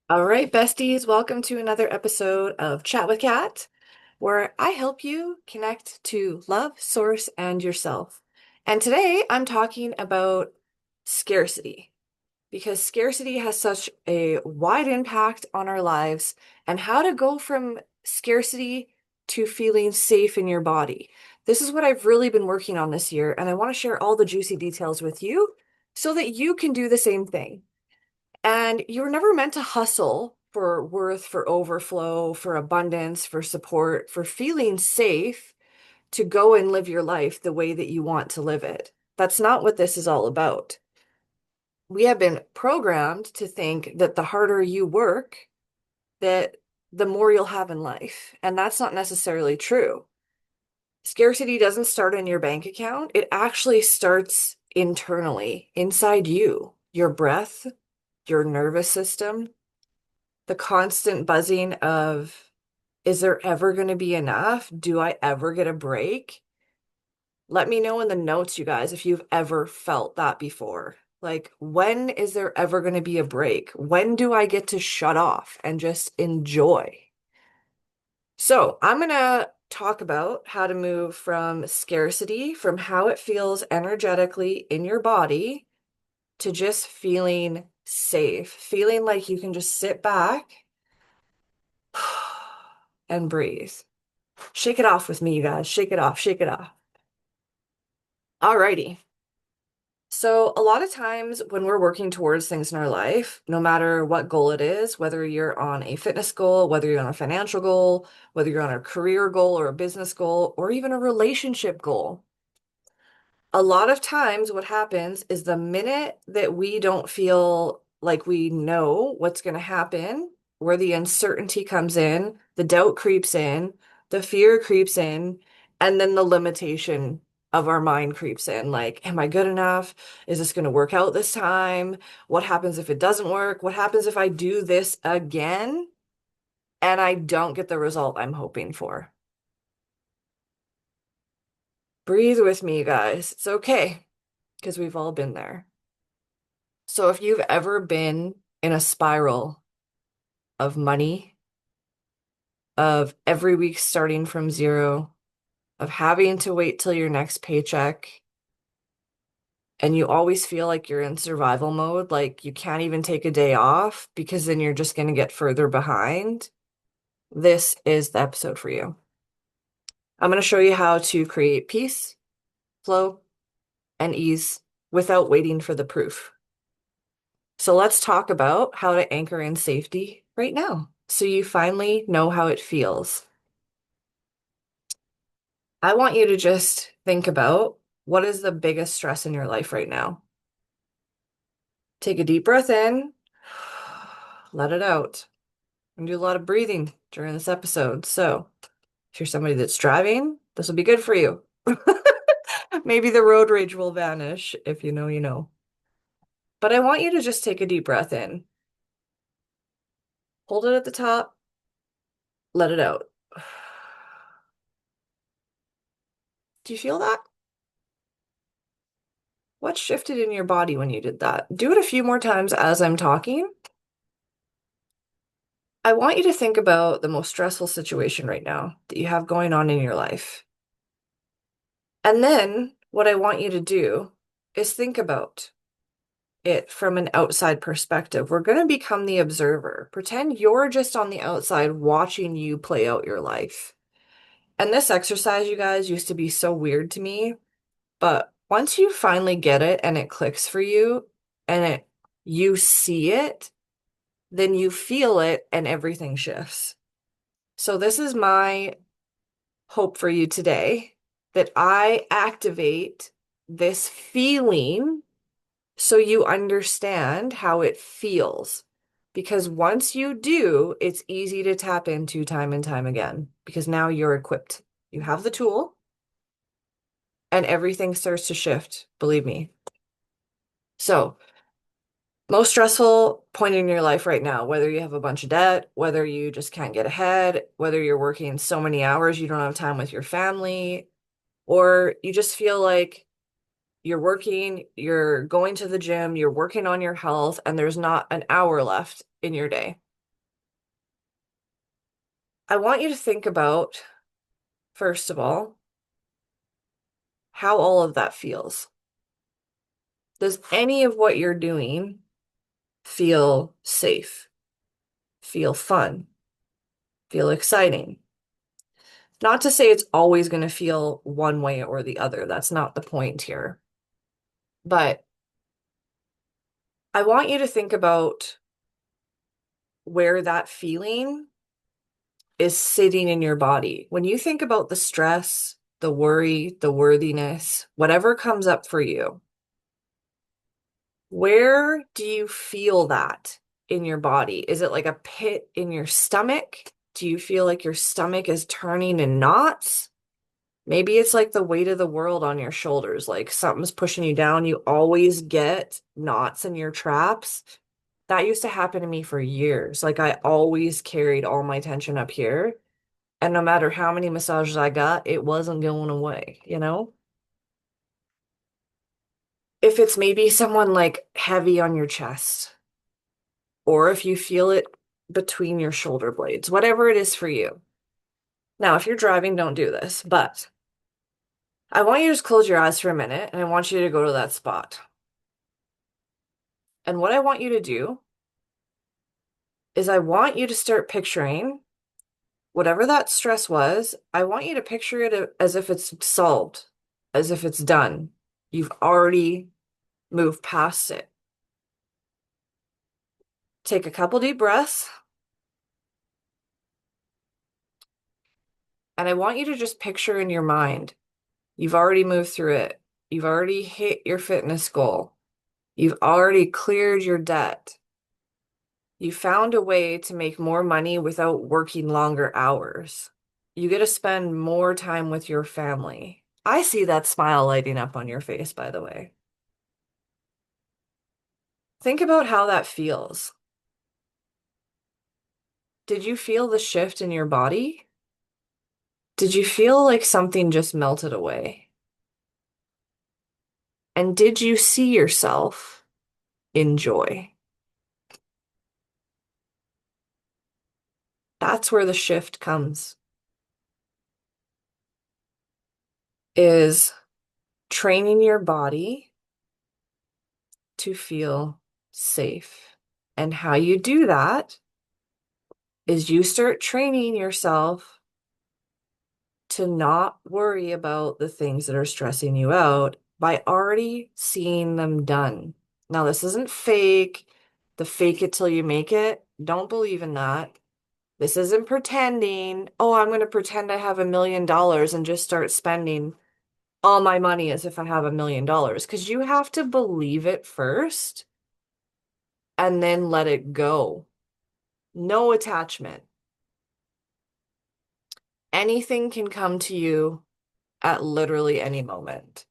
All right, besties, welcome to another episode of Chat with Kat, where I help you connect to love, source, and yourself. And today I'm talking about scarcity because scarcity has such a wide impact on our lives and how to go from scarcity to feeling safe in your body. This is what I've really been working on this year, and I want to share all the juicy details with you so that you can do the same thing. And you were never meant to hustle for worth, for overflow, for abundance, for support, for feeling safe to go and live your life the way that you want to live it. That's not what this is all about. We have been programmed to think that the harder you work, that the more you'll have in life. And that's not necessarily true. Scarcity doesn't start in your bank account. It actually starts internally, inside you, your breath, your nervous system, the constant buzzing of, is there ever going to be enough? Do I ever get a break? Let me know in the notes, you guys, if you've ever felt that before. Like, when is there ever going to be a break? When do I get to shut off and just enjoy? So, I'm going to talk about how to move from scarcity, from how it feels energetically in your body, to just feeling safe, feeling like you can just sit back and breathe. Shake it off with me, you guys. Shake it off, shake it off. Alrighty. So, a lot of times when we're working towards things in our life, no matter what goal it is, whether you're on a fitness goal, whether you're on a financial goal, whether you're on a career goal or a business goal, or even a relationship goal, a lot of times what happens is the minute that we don't feel like we know what's going to happen, where the uncertainty comes in, the doubt creeps in, the fear creeps in, and then the limitation of our mind creeps in. Like, am I good enough? Is this going to work out this time? What happens if it doesn't work? What happens if I do this again and I don't get the result I'm hoping for? Breathe with me, you guys. It's okay because we've all been there. So if you've ever been in a spiral of money, of every week starting from zero, of having to wait till your next paycheck, and you always feel like you're in survival mode, like you can't even take a day off because then you're just going to get further behind, this is the episode for you. I'm going to show you how to create peace, flow, and ease without waiting for the proof. So let's talk about how to anchor in safety right now so you finally know how it feels. I want you to just think about what is the biggest stress in your life right now. Take a deep breath in, let it out, and do a lot of breathing during this episode. So, if you're somebody that's driving, this will be good for you. Maybe the road rage will vanish if you know, you know. But I want you to just take a deep breath in, hold it at the top, let it out. Do you feel that? What shifted in your body when you did that? Do it a few more times as I'm talking. I want you to think about the most stressful situation right now that you have going on in your life. And then what I want you to do is think about it from an outside perspective. We're going to become the observer. Pretend you're just on the outside watching you play out your life. And this exercise, you guys, used to be so weird to me, but once you finally get it and it clicks for you and you see it, then you feel it and everything shifts. So this is my hope for you today, that I activate this feeling so you understand how it feels. Because once you do, it's easy to tap into time and time again because now you're equipped. You have the tool and everything starts to shift, believe me. So, most stressful point in your life right now, whether you have a bunch of debt, whether you just can't get ahead, whether you're working so many hours you don't have time with your family, or you just feel like you're working, you're going to the gym, you're working on your health, and there's not an hour left in your day. I want you to think about, first of all, how all of that feels. Does any of what you're doing feel safe, feel fun, feel exciting? Not to say it's always going to feel one way or the other. That's not the point here. But I want you to think about where that feeling is sitting in your body. When you think about the stress, the worry, the worthiness, whatever comes up for you, where do you feel that in your body? Is it like a pit in your stomach? Do you feel like your stomach is turning in knots? Maybe it's like the weight of the world on your shoulders, like something's pushing you down. You always get knots in your traps. That used to happen to me for years. Like I always carried all my tension up here. And no matter how many massages I got, it wasn't going away, you know? If it's maybe someone like heavy on your chest, or if you feel it between your shoulder blades, whatever it is for you. Now, if you're driving, don't do this, but I want you to just close your eyes for a minute and I want you to go to that spot. And what I want you to do is I want you to start picturing whatever that stress was. I want you to picture it as if it's solved, as if it's done. You've already moved past it. Take a couple deep breaths. And I want you to just picture in your mind, you've already moved through it. You've already hit your fitness goal. You've already cleared your debt. You found a way to make more money without working longer hours. You get to spend more time with your family. I see that smile lighting up on your face, by the way. Think about how that feels. Did you feel the shift in your body? Did you feel like something just melted away? And did you see yourself in joy? That's where the shift comes, is training your body to feel safe. And how you do that is you start training yourself to not worry about the things that are stressing you out by already seeing them done. Now, this isn't fake, the fake it till you make it. Don't believe in that. This isn't pretending, oh, I'm going to pretend I have $1 million and just start spending all my money as if I have $1 million. Because you have to believe it first and then let it go. No attachment. Anything can come to you at literally any moment.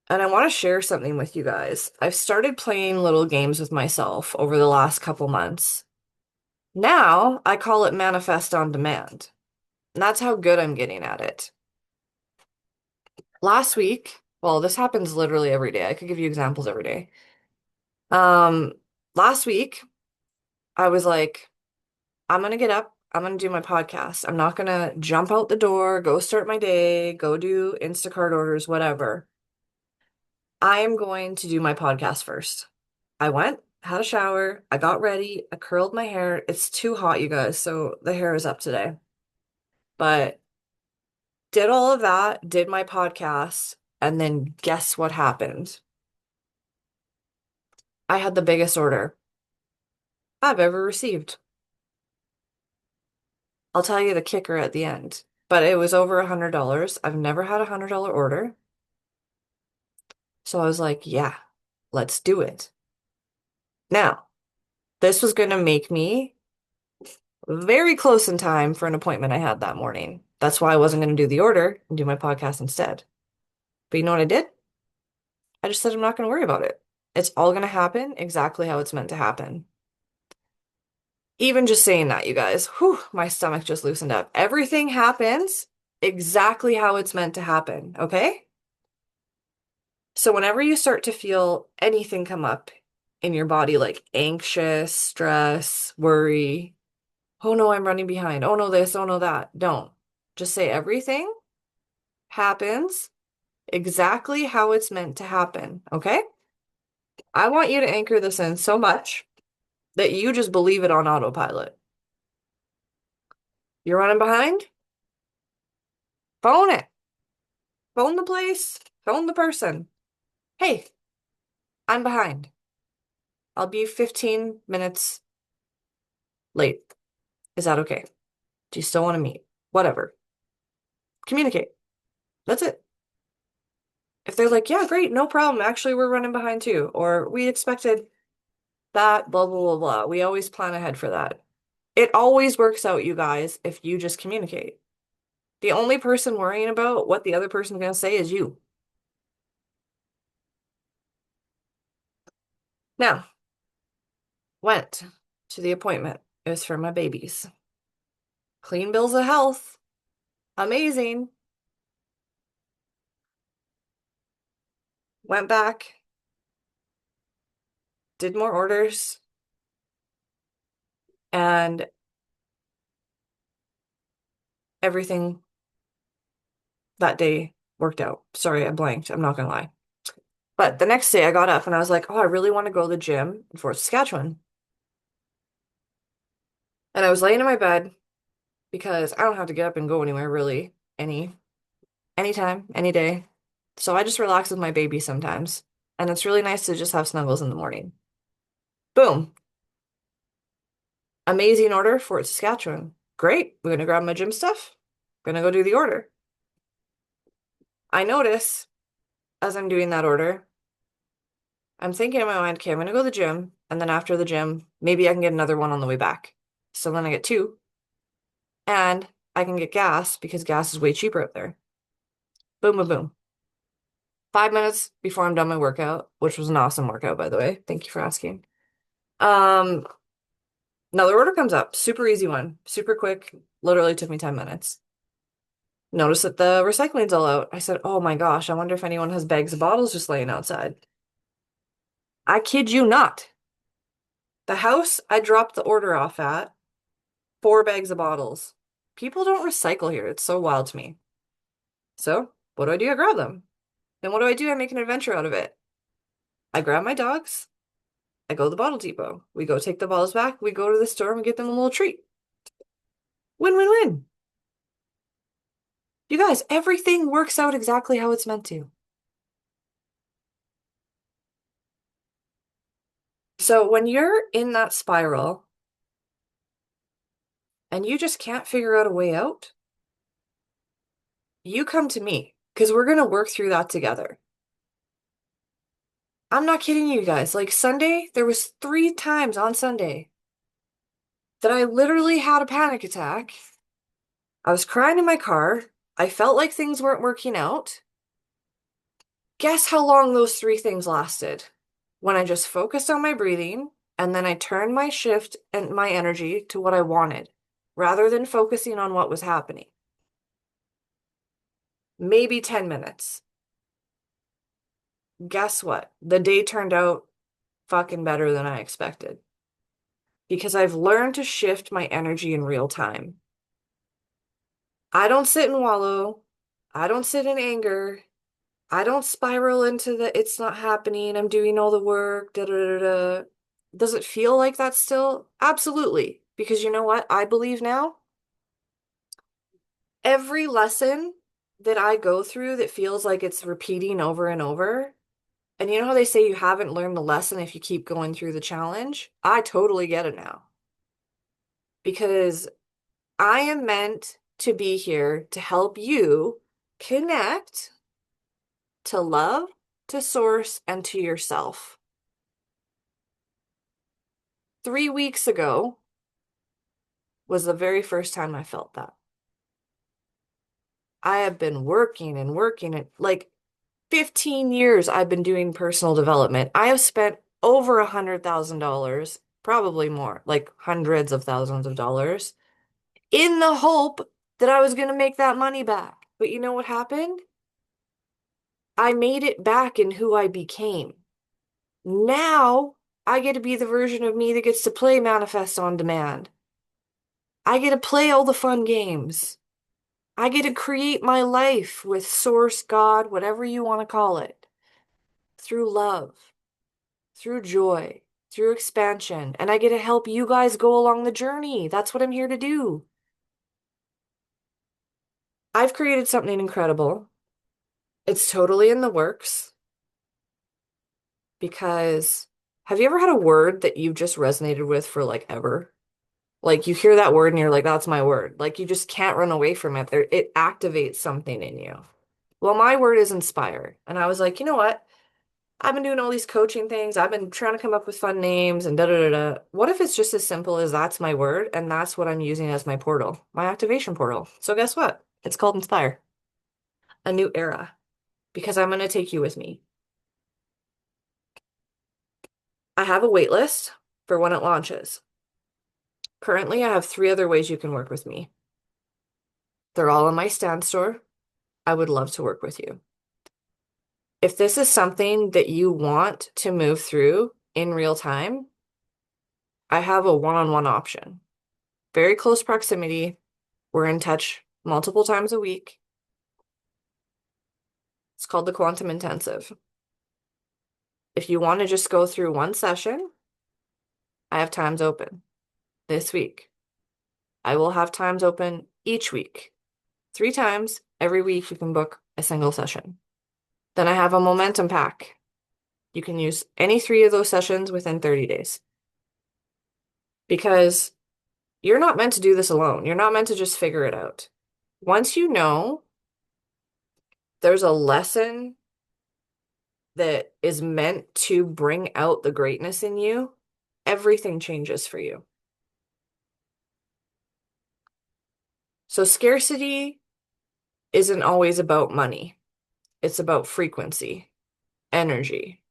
And I want to share something with you guys. I've started playing little games with myself over the last couple months. Now I call it manifest on demand. And that's how good I'm getting at it. Last week, well, this happens literally every day. I could give you examples every day. Um, Last week, I was like, I'm gonna get up, I'm gonna do my podcast. I'm not gonna jump out the door, go start my day, go do Instacart orders, whatever. I am going to do my podcast first. I went, had a shower, I got ready, I curled my hair. It's too hot, you guys, so the hair is up today. But did all of that, did my podcast, and then guess what happened? I had the biggest order I've ever received. I'll tell you the kicker at the end, but it was over $100. I've never had a $100 order. So I was like, yeah, let's do it. Now, this was going to make me very close in time for an appointment I had that morning. That's why I wasn't going to do the order and do my podcast instead. But you know what I did? I just said I'm not going to worry about it. It's all going to happen exactly how it's meant to happen. Even just saying that, you guys, whew, my stomach just loosened up. Everything happens exactly how it's meant to happen, okay? So whenever you start to feel anything come up in your body, like anxious, stress, worry, Oh no, I'm running behind. Oh no, this, oh no, that. Don't. Just say everything happens exactly how it's meant to happen. Okay? I want you to anchor this in so much that you just believe it on autopilot. You're running behind? Phone it. Phone the place. Phone the person. Hey, I'm behind. I'll be 15 minutes late. Is that okay? Do you still want to meet? Whatever. Communicate. That's it. If they're like, yeah, great, no problem. Actually, we're running behind too. Or we expected that, blah, blah, blah, blah. We always plan ahead for that. It always works out, you guys, if you just communicate. The only person worrying about what the other person's going to say is you. Now, went to the appointment. It was for my babies. Clean bills of health. Amazing. Went back, did more orders, and everything that day worked out. Sorry, I blanked. I'm not gonna lie. But the next day I got up and I was like, oh, I really want to go to the gym in Fort Saskatchewan. And I was laying in my bed because I don't have to get up and go anywhere really, anytime, any day. So I just relax with my baby sometimes. And it's really nice to just have snuggles in the morning. Boom. Amazing order, Fort Saskatchewan. Great. We're gonna grab my gym stuff. Gonna go do the order. I notice as I'm doing that order, I'm thinking in my mind, okay, I'm gonna go to the gym, and then after the gym, maybe I can get another one on the way back. So then I get two, and I can get gas because gas is way cheaper up there. Boom, boom, boom. 5 minutes before I'm done my workout, which was an awesome workout, by the way. Thank you for asking. Um, Another order comes up, super easy one, super quick, literally took me 10 minutes. Notice that the recycling's all out. I said, oh my gosh, I wonder if anyone has bags of bottles just laying outside. I kid you not. The house I dropped the order off at, 4 bags of bottles. People don't recycle here. It's so wild to me. So, what do? I grab them. Then what do? I make an adventure out of it. I grab my dogs. I go to the bottle depot. We go take the bottles back. We go to the store and we get them a little treat. Win, win, win. You guys, everything works out exactly how it's meant to. So when you're in that spiral and you just can't figure out a way out, you come to me because we're going to work through that together. I'm not kidding you guys. Like Sunday, there was 3 times on Sunday that I literally had a panic attack. I was crying in my car. I felt like things weren't working out. Guess how long those 3 things lasted? When I just focused on my breathing and then I turned my shift and my energy to what I wanted rather than focusing on what was happening. Maybe 10 minutes. Guess what? The day turned out fucking better than I expected because I've learned to shift my energy in real time. I don't sit and wallow. I don't sit in anger. I don't spiral into the it's not happening. I'm doing all the work. Da, da, da, da. Does it feel like that still? Absolutely. Because you know what? I believe now every lesson that I go through that feels like it's repeating over and over. And you know how they say you haven't learned the lesson if you keep going through the challenge? I totally get it now. Because I am meant to be here to help you connect to love, to source, and to yourself. 3 weeks ago was the very first time I felt that. I have been working and working and like 15 years I've been doing personal development. I have spent over $100,000, probably more, like hundreds of thousands of dollars, in the hope that I was going to make that money back. But you know what happened? I made it back in who I became. Now I get to be the version of me that gets to play Manifest on Demand. I get to play all the fun games. I get to create my life with Source, God, whatever you want to call it, through love, through joy, through expansion. And I get to help you guys go along the journey. That's what I'm here to do. I've created something incredible. It's totally in the works because have you ever had a word that you just resonated with for like ever? Like you hear that word and you're like, that's my word. Like you just can't run away from it. There, it activates something in you. Well, my word is inspire. And I was like, you know what? I've been doing all these coaching things. I've been trying to come up with fun names and da da da da. What if it's just as simple as that's my word and that's what I'm using as my portal, my activation portal? So guess what? It's called Inspire, a new era, because I'm going to take you with me. I have a wait list for when it launches. Currently, I have three other ways you can work with me. They're all in my stand store. I would love to work with you. If this is something that you want to move through in real time, I have a one-on-one option. Very close proximity. We're in touch multiple times a week. It's called the Quantum Intensive. If you want to just go through one session, I have times open this week. I will have times open each week. 3 times every week you can book a single session. Then I have a momentum pack. You can use any 3 of those sessions within 30 days. Because you're not meant to do this alone. You're not meant to just figure it out. Once you know there's a lesson that is meant to bring out the greatness in you, everything changes for you. So scarcity isn't always about money. It's about frequency, energy.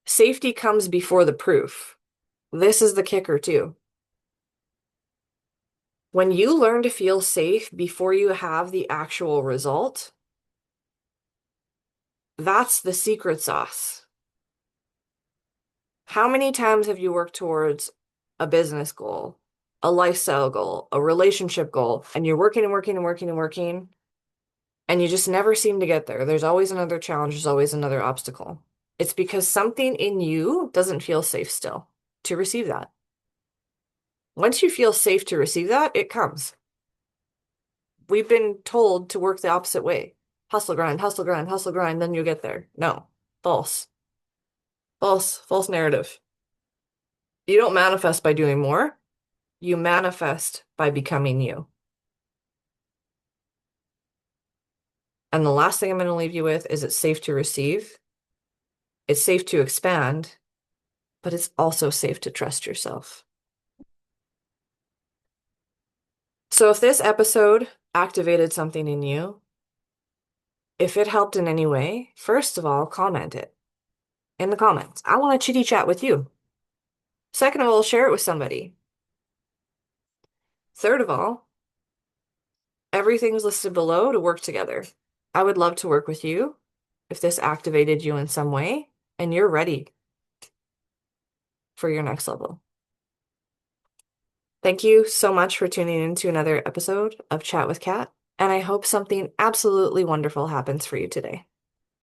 Safety comes before the proof. This is the kicker too. When you learn to feel safe before you have the actual result, that's the secret sauce. How many times have you worked towards a business goal, a lifestyle goal, a relationship goal, and you're working and working and working and working, and you just never seem to get there? There's always another challenge, there's always another obstacle. It's because something in you doesn't feel safe still to receive that. Once you feel safe to receive that, it comes. We've been told to work the opposite way. Hustle, grind, hustle, grind, hustle, grind, then you'll get there. No, false. False narrative. You don't manifest by doing more. You manifest by becoming you. And the last thing I'm going to leave you with is it's safe to receive. It's safe to expand, but it's also safe to trust yourself. So if this episode activated something in you, if it helped in any way, first of all, comment it in the comments. I want to chitty chat with you. Second of all, share it with somebody. Third of all, everything's listed below to work together. I would love to work with you if this activated you in some way and you're ready for your next level. Thank you so much for tuning in to another episode of Chat with Kat, and I hope something absolutely wonderful happens for you today.